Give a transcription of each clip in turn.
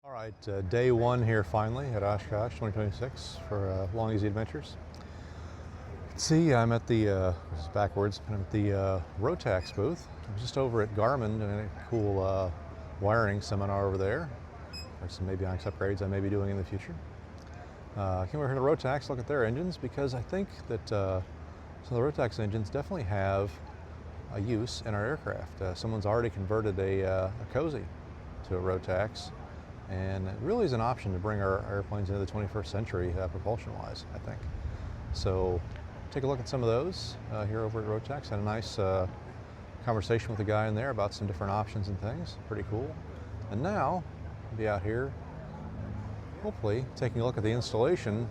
All right, day one here finally at Oshkosh 2026 for Long Easy Adventures. Let's see, I'm at the, this is backwards, I'm at the Rotax booth. I'm just over at Garmin doing a cool wiring seminar over there. There's some avionics upgrades I may be doing in the future. I came over here to Rotax, look at their engines, because I think that some of the Rotax engines definitely have a use in our aircraft. Someone's already converted a Cozy to a Rotax. And it really is an option to bring our airplanes into the 21st century propulsion-wise, I think. So take a look at some of those here over at Rotax. Had a nice conversation with the guy in there about some different options and things. Pretty cool. And now, I'll be out here, hopefully, taking a look at the installation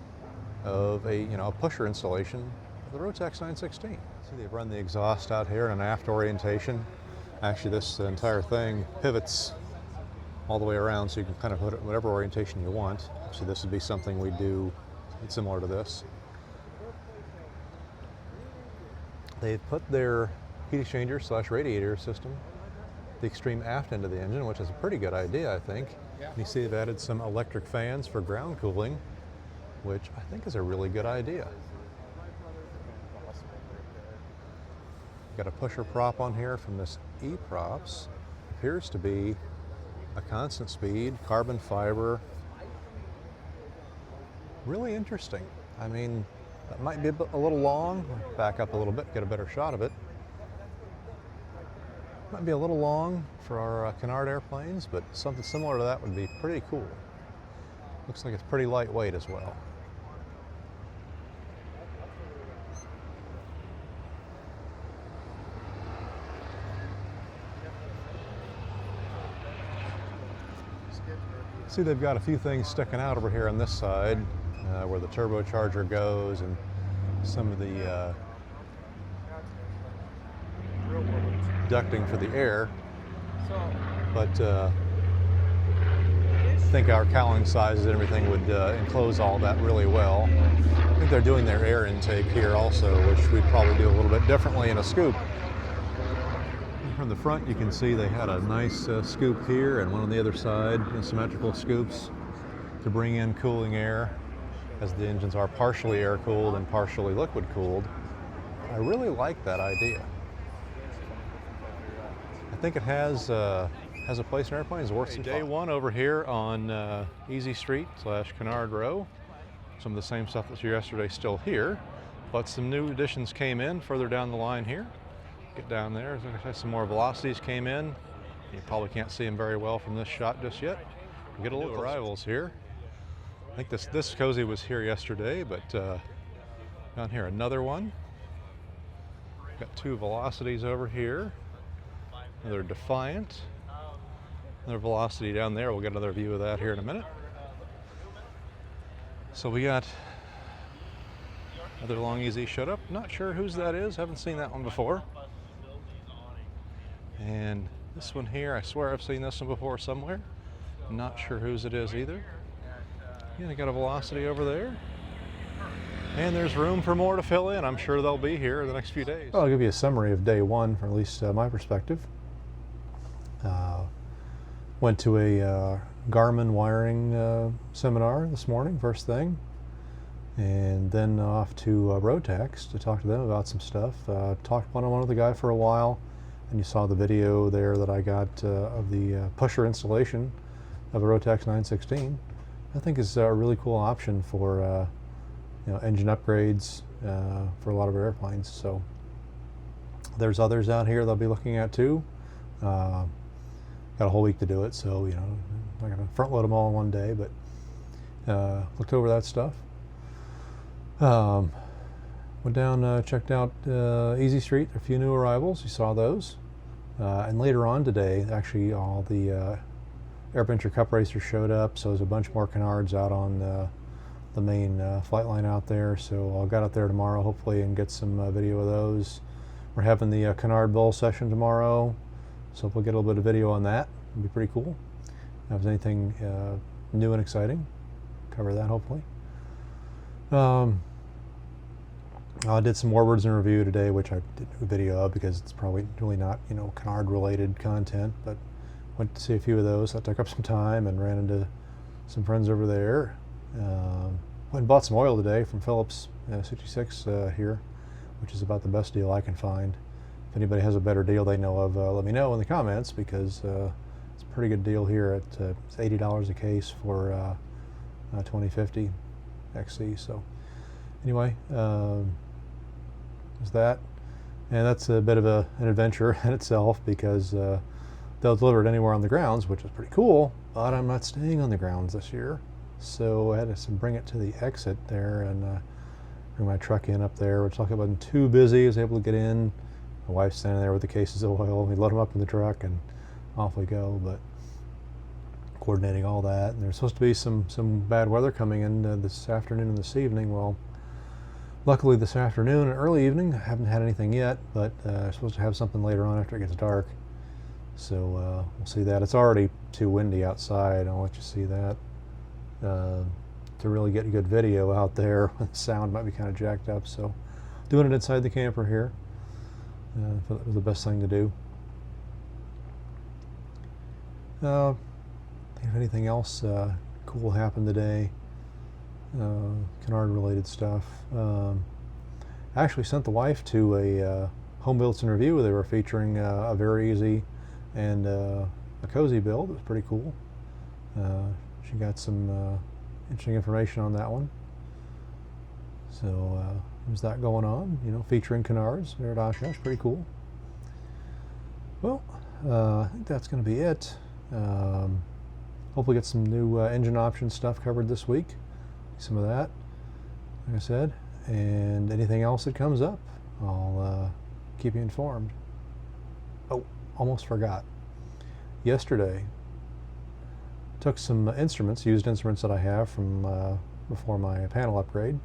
of a pusher installation of the Rotax 916. See, they've run the exhaust out here in an aft orientation. Actually, this entire thing pivots all the way around, so you can kind of put it whatever orientation you want. So this would be something we do similar to this. They've put their heat exchanger / radiator system the extreme aft end of the engine, which is a pretty good idea, I think. You see they've added some electric fans for ground cooling, which I think is a really good idea. Got a pusher prop on here from this E-Props. Appears to be a constant speed, carbon fiber. Really interesting. I mean, that might be a little long. Back up a little bit, get a better shot of it. Might be a little long for our canard airplanes, but something similar to that would be pretty cool. Looks like it's pretty lightweight as well. See, they've got a few things sticking out over here on this side where the turbocharger goes and some of the ducting for the air. But I think our cowling sizes and everything would enclose all that really well. I think they're doing their air intake here also, which we'd probably do a little bit differently in a scoop. From the front, you can see they had a nice scoop here and one on the other side, symmetrical scoops to bring in cooling air, as the engines are partially air-cooled and partially liquid-cooled. I really like that idea. I think it has a place in airplanes. Worth some day one over here on Easy Street / Canard Row. Some of the same stuff that's here yesterday still here, but some new additions came in further down the line here. Get down there. Some more velocities came in. You probably can't see them very well from this shot just yet. We'll get a little arrivals here. I think this Cozy was here yesterday, but down here another one. Got two velocities over here. Another Defiant. Another velocity down there. We'll get another view of that here in a minute. So we got another Long Easy showed up. Not sure whose that is. Haven't seen that one before. And this one here, I swear I've seen this one before somewhere. Not sure whose it is either. Yeah, I got a velocity over there. And there's room for more to fill in. I'm sure they'll be here the next few days. Well, I'll give you a summary of day one, from at least my perspective. Went to a Garmin wiring seminar this morning, first thing. And then off to Rotax to talk to them about some stuff. Talked one-on-one with the guy for a while. And you saw the video there that I got of the pusher installation of a Rotax 916. I think is a really cool option for engine upgrades for a lot of our airplanes. So there's others out here they'll be looking at too. Got a whole week to do it, so I'm not gonna front load them all in one day, but looked over that stuff. Went down, checked out Easy Street, a few new arrivals, you saw those. And later on today, actually all the AirVenture Cup racers showed up, so there's a bunch more canards out on the main flight line out there. So I'll get out there tomorrow hopefully and get some video of those. We're having the Canard Bowl session tomorrow, so we'll get a little bit of video on that. It'll be pretty cool. If there's anything new and exciting, cover that hopefully. I did some Warbirds in review today, which I did a video of because it's probably really not, canard related content, but went to see a few of those. That took up some time and ran into some friends over there. Went and bought some oil today from Phillips 66 here, which is about the best deal I can find. If anybody has a better deal they know of, let me know in the comments, because it's a pretty good deal here. It's $80 a case for 2050 XC. So anyway, there's that. And that's a bit of an adventure in itself, because they'll deliver it anywhere on the grounds, which is pretty cool, but I'm not staying on the grounds this year. So I had to bring it to the exit there and bring my truck in up there, which luckily wasn't too busy. I was able to get in. My wife's standing there with the cases of oil. We load them up in the truck and off we go. But coordinating all that, and there's supposed to be some bad weather coming in this afternoon and this evening. Well, luckily this afternoon and early evening, I haven't had anything yet, but I'm supposed to have something later on after it gets dark. So we'll see that. It's already too windy outside. I'll let you see that. To really get a good video out there, the sound might be kind of jacked up. So doing it inside the camper here. I thought that was the best thing to do. If anything else cool happened today, canard related stuff. I actually sent the wife to a home builds and review where they were featuring a very easy and a cozy build. It was pretty cool. She got some interesting information on that one. So there's that going on, featuring canards there at Oshkosh. Pretty cool. Well, I think that's going to be it. Hopefully get some new engine option stuff covered this week. Some of that, like I said. And anything else that comes up, I'll keep you informed. Oh, almost forgot. Yesterday, took some used instruments that I have from before my panel upgrade,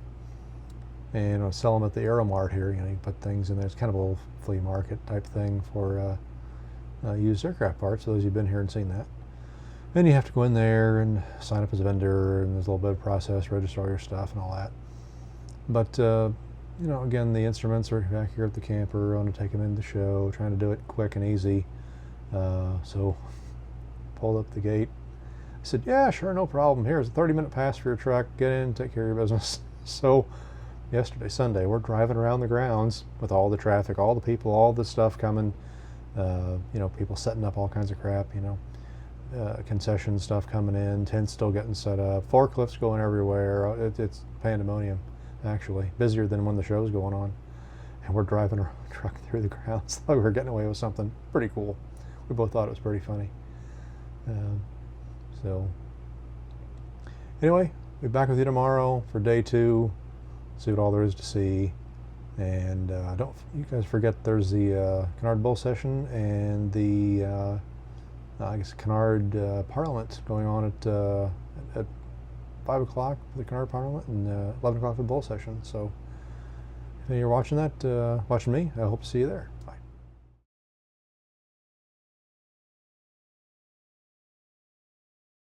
and I'll sell them at the Aeromart here. You can put things in there. It's kind of a little flea market type thing for used aircraft parts, for those who've been here and seen that. Then you have to go in there and sign up as a vendor, and there's a little bit of process, register all your stuff and all that. But again, the instruments are back here at the camper. I want to take them into the show, trying to do it quick and easy. So pulled up the gate. I said, yeah, sure, no problem. Here's a 30-minute pass for your truck. Get in, take care of your business. So yesterday, Sunday, we're driving around the grounds with all the traffic, all the people, all the stuff coming. People setting up all kinds of crap, concession stuff coming in, tents still getting set up, forklifts going everywhere. It's pandemonium, actually. Busier than when the show's going on. And we're driving our truck through the grounds like we were getting away with something pretty cool. We both thought it was pretty funny. So anyway, we'll be back with you tomorrow for day 2. See what all there is to see. And don't you guys forget there's the Canard Bull session and the Canard Parliament going on at 5 o'clock for the Canard Parliament and 11 o'clock for the Bull session. So if you're watching that, watching me, I hope to see you there.